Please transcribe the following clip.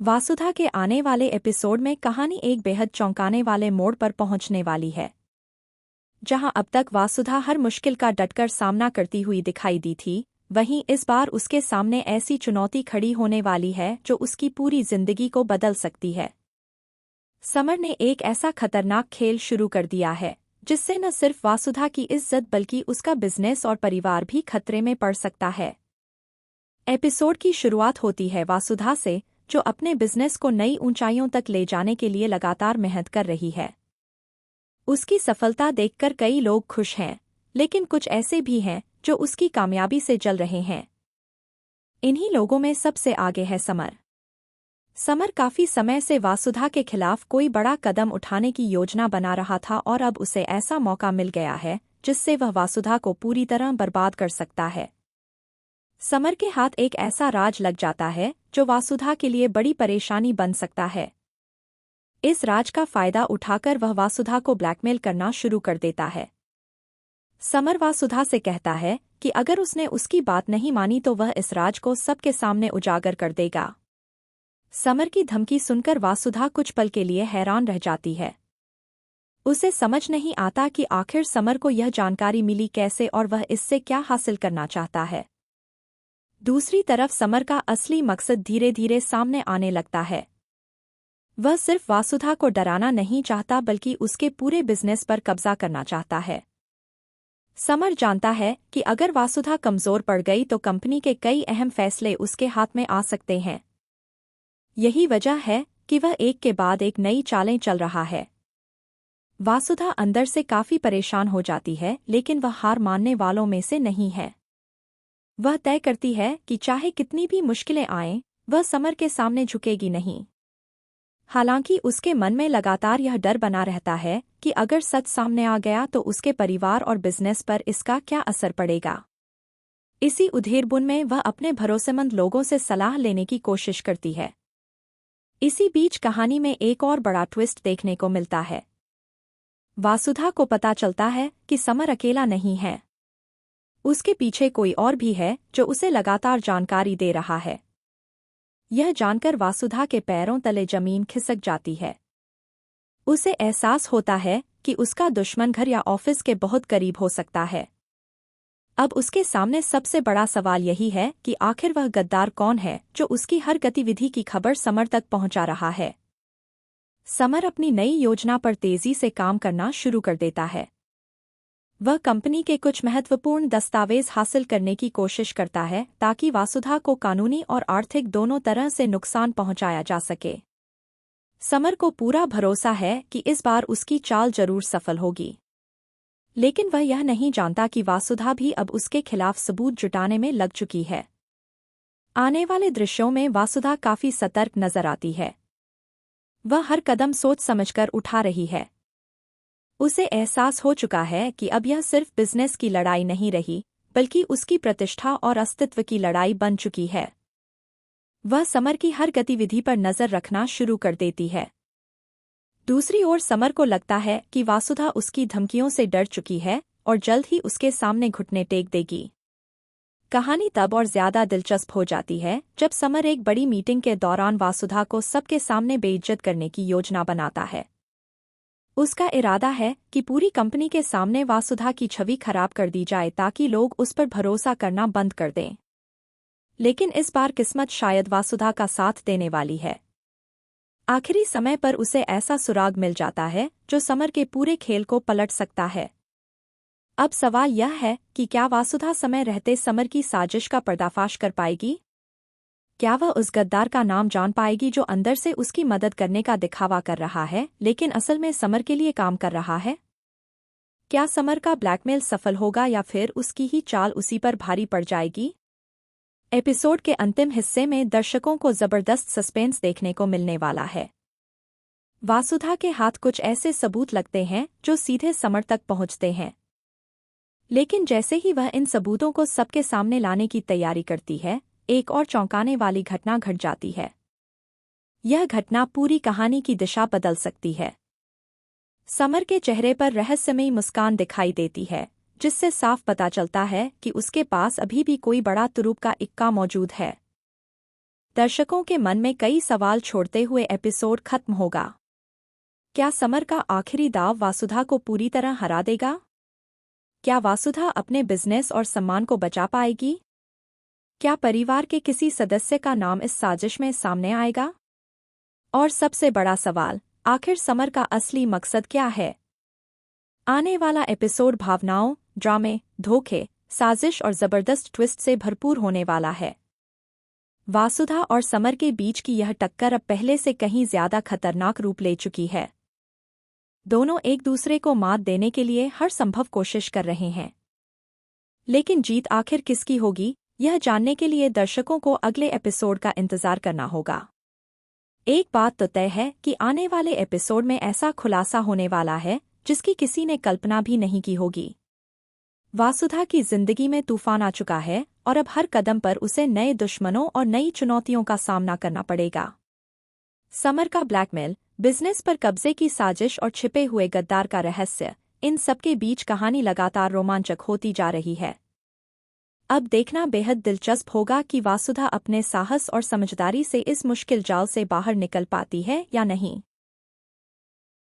वासुधा के आने वाले एपिसोड में कहानी एक बेहद चौंकाने वाले मोड़ पर पहुंचने वाली है। जहां अब तक वासुधा हर मुश्किल का डटकर सामना करती हुई दिखाई दी थी, वहीं इस बार उसके सामने ऐसी चुनौती खड़ी होने वाली है जो उसकी पूरी जिंदगी को बदल सकती है। समर ने एक ऐसा खतरनाक खेल शुरू कर दिया है जिससे न सिर्फ वासुधा की इज्जत बल्कि उसका बिजनेस और परिवार भी खतरे में पड़ सकता है। एपिसोड की शुरुआत होती है वासुधा से, जो अपने बिजनेस को नई ऊंचाइयों तक ले जाने के लिए लगातार मेहनत कर रही है। उसकी सफलता देखकर कई लोग खुश हैं, लेकिन कुछ ऐसे भी हैं जो उसकी कामयाबी से जल रहे हैं। इन्हीं लोगों में सबसे आगे है समर। समर काफी समय से वासुधा के खिलाफ कोई बड़ा कदम उठाने की योजना बना रहा था और अब उसे ऐसा मौका मिल गया है जिससे वह वासुधा को पूरी तरह बर्बाद कर सकता है। समर के हाथ एक ऐसा राज लग जाता है जो वासुधा के लिए बड़ी परेशानी बन सकता है। इस राज का फायदा उठाकर वह वासुधा को ब्लैकमेल करना शुरू कर देता है। समर वासुधा से कहता है कि अगर उसने उसकी बात नहीं मानी तो वह इस राज को सबके सामने उजागर कर देगा। समर की धमकी सुनकर वासुधा कुछ पल के लिए हैरान रह जाती है। उसे समझ नहीं आता कि आखिर समर को यह जानकारी मिली कैसे और वह इससे क्या हासिल करना चाहता है। दूसरी तरफ समर का असली मकसद धीरे धीरे सामने आने लगता है। वह सिर्फ वासुधा को डराना नहीं चाहता बल्कि उसके पूरे बिजनेस पर कब्जा करना चाहता है। समर जानता है कि अगर वासुधा कमजोर पड़ गई तो कंपनी के कई अहम फैसले उसके हाथ में आ सकते हैं। यही वजह है कि वह एक के बाद एक नई चालें चल रहा है। वासुधा अंदर से काफी परेशान हो जाती है, लेकिन वह हार मानने वालों में से नहीं है। वह तय करती है कि चाहे कितनी भी मुश्किलें आएं, वह समर के सामने झुकेगी नहीं। हालांकि उसके मन में लगातार यह डर बना रहता है कि अगर सच सामने आ गया तो उसके परिवार और बिजनेस पर इसका क्या असर पड़ेगा। इसी उधेड़बुन में वह अपने भरोसेमंद लोगों से सलाह लेने की कोशिश करती है। इसी बीच कहानी में एक और बड़ा ट्विस्ट देखने को मिलता है। वासुधा को पता चलता है कि समर अकेला नहीं है। उसके पीछे कोई और भी है जो उसे लगातार जानकारी दे रहा है। यह जानकर वासुधा के पैरों तले जमीन खिसक जाती है। उसे एहसास होता है कि उसका दुश्मन घर या ऑफिस के बहुत करीब हो सकता है। अब उसके सामने सबसे बड़ा सवाल यही है कि आखिर वह गद्दार कौन है जो उसकी हर गतिविधि की खबर समर तक पहुंचा रहा है। समर अपनी नई योजना पर तेजी से काम करना शुरू कर देता है। वह कंपनी के कुछ महत्वपूर्ण दस्तावेज हासिल करने की कोशिश करता है ताकि वासुधा को कानूनी और आर्थिक दोनों तरह से नुकसान पहुंचाया जा सके। समर को पूरा भरोसा है कि इस बार उसकी चाल जरूर सफल होगी, लेकिन वह यह नहीं जानता कि वासुधा भी अब उसके खिलाफ सबूत जुटाने में लग चुकी है। आने वाले दृश्यों में वासुधा काफी सतर्क नजर आती है। वह हर कदम सोच समझकर उठा रही है। उसे एहसास हो चुका है कि अब यह सिर्फ बिजनेस की लड़ाई नहीं रही, बल्कि उसकी प्रतिष्ठा और अस्तित्व की लड़ाई बन चुकी है। वह समर की हर गतिविधि पर नजर रखना शुरू कर देती है। दूसरी ओर समर को लगता है कि वासुधा उसकी धमकियों से डर चुकी है और जल्द ही उसके सामने घुटने टेक देगी। कहानी तब और ज्यादा दिलचस्प हो जाती है जब समर एक बड़ी मीटिंग के दौरान वासुधा को सबके सामने बेइज्जत करने की योजना बनाता है। उसका इरादा है कि पूरी कंपनी के सामने वासुधा की छवि खराब कर दी जाए ताकि लोग उस पर भरोसा करना बंद कर दें। लेकिन इस बार किस्मत शायद वासुधा का साथ देने वाली है। आखिरी समय पर उसे ऐसा सुराग मिल जाता है जो समर के पूरे खेल को पलट सकता है। अब सवाल यह है कि क्या वासुधा समय रहते समर की साजिश का पर्दाफाश कर पाएगी? क्या वह उस गद्दार का नाम जान पाएगी जो अंदर से उसकी मदद करने का दिखावा कर रहा है लेकिन असल में समर के लिए काम कर रहा है? क्या समर का ब्लैकमेल सफल होगा या फिर उसकी ही चाल उसी पर भारी पड़ जाएगी? एपिसोड के अंतिम हिस्से में दर्शकों को जबरदस्त सस्पेंस देखने को मिलने वाला है। वासुधा के हाथ कुछ ऐसे सबूत लगते हैं जो सीधे समर तक पहुंचते हैं, लेकिन जैसे ही वह इन सबूतों को सबके सामने लाने की तैयारी करती है, एक और चौंकाने वाली घटना घट जाती है। यह घटना पूरी कहानी की दिशा बदल सकती है। समर के चेहरे पर रहस्यमयी मुस्कान दिखाई देती है, जिससे साफ पता चलता है कि उसके पास अभी भी कोई बड़ा तुरूप का इक्का मौजूद है। दर्शकों के मन में कई सवाल छोड़ते हुए एपिसोड खत्म होगा। क्या समर का आखिरी दाव वासुधा को पूरी तरह हरा देगा? क्या वासुधा अपने बिजनेस और सम्मान को बचा पाएगी? क्या परिवार के किसी सदस्य का नाम इस साजिश में सामने आएगा? और सबसे बड़ा सवाल, आखिर समर का असली मकसद क्या है? आने वाला एपिसोड भावनाओं, ड्रामे, धोखे, साजिश और जबरदस्त ट्विस्ट से भरपूर होने वाला है। वासुधा और समर के बीच की यह टक्कर अब पहले से कहीं ज्यादा खतरनाक रूप ले चुकी है। दोनों एक दूसरे को मात देने के लिए हर संभव कोशिश कर रहे हैं। लेकिन जीत आखिर किसकी होगी, यह जानने के लिए दर्शकों को अगले एपिसोड का इंतजार करना होगा। एक बात तो तय है कि आने वाले एपिसोड में ऐसा खुलासा होने वाला है जिसकी किसी ने कल्पना भी नहीं की होगी। वासुधा की जिंदगी में तूफान आ चुका है और अब हर कदम पर उसे नए दुश्मनों और नई चुनौतियों का सामना करना पड़ेगा। समर का ब्लैकमेल, बिजनेस पर कब्जे की साजिश और छिपे हुए गद्दार का रहस्य, इन सबके बीच कहानी लगातार रोमांचक होती जा रही है। अब देखना बेहद दिलचस्प होगा कि वासुधा अपने साहस और समझदारी से इस मुश्किल जाल से बाहर निकल पाती है या नहीं।